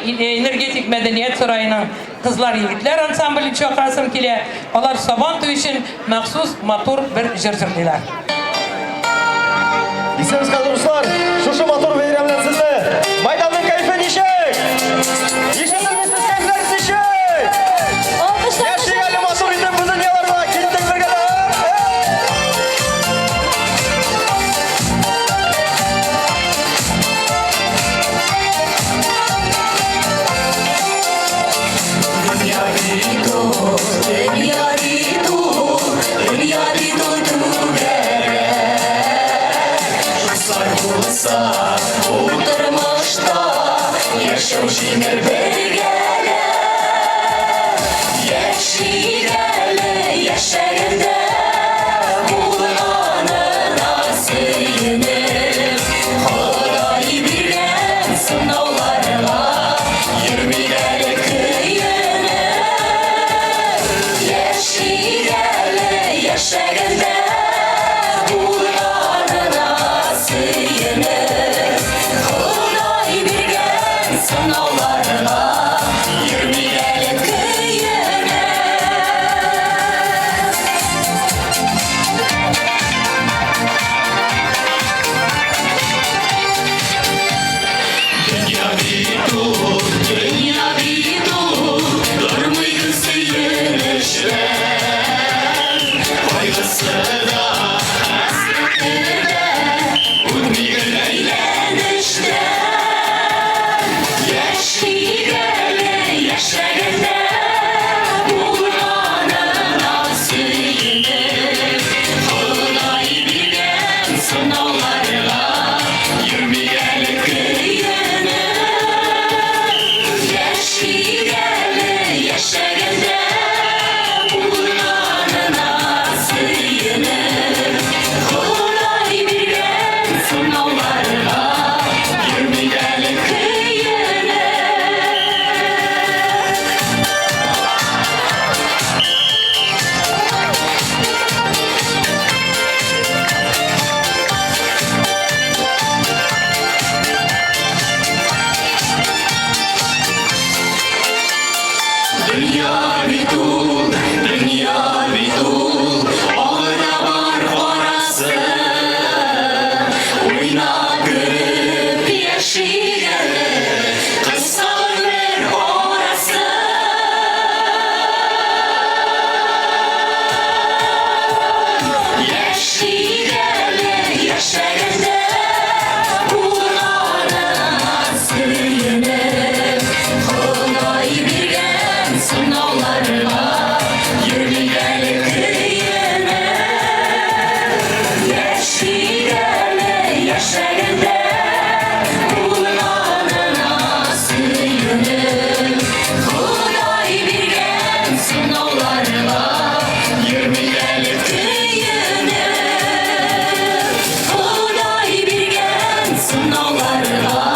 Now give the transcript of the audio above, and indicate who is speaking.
Speaker 1: energetik medeniyet sarayının kızlar yigitler ansambli çoğasım kile. Olar Sabantı için mahsus motor bir jırjırdılar.
Speaker 2: Isemiz kaldı Ruslar. Şuşu motor veyremlen sizde. Maydanın keyfi nişek. Nişektir misiniz keyfler nişek. Yaşayın Ali motor indi bizim yalarına. Gittik bir kadar.
Speaker 3: Yaşamışlar bergele, yaşayla yaşayla, bulanın asıyını, kolay birgen sınavlarla, yirmiler kıyını, yaşayla yaşayla, bulanın asıyını, kolay birgen sınavlarla, yirmiler kıyını. Dünya bir dur, görmeyin seyirişler. Kaygısı da, hasreti de, unutmayın eğlenişler. Yaşayla, yaşayla, bulanın asıyını, kolay bilgen sınavlarla, yirmiler kıyını. Yaşayla, yaşayla, bulanın asıyını, kolay bilgen sınavlarla, yirmiler kıyını. Dünya bir dul, dünya bir dul, orada var orası. Oyna görüp yaşayalı, kısalır orası. Yaşayalı, yaşayalı, bulanın asıyını, kolay bilgen sınavlarla, yirmiler kıyını. Yaşayalı, yaşayalı, bulanın asıyını, kolay bilgen sınavlarla, yirmiler kıyını. Kolay bilgen sınavlarla,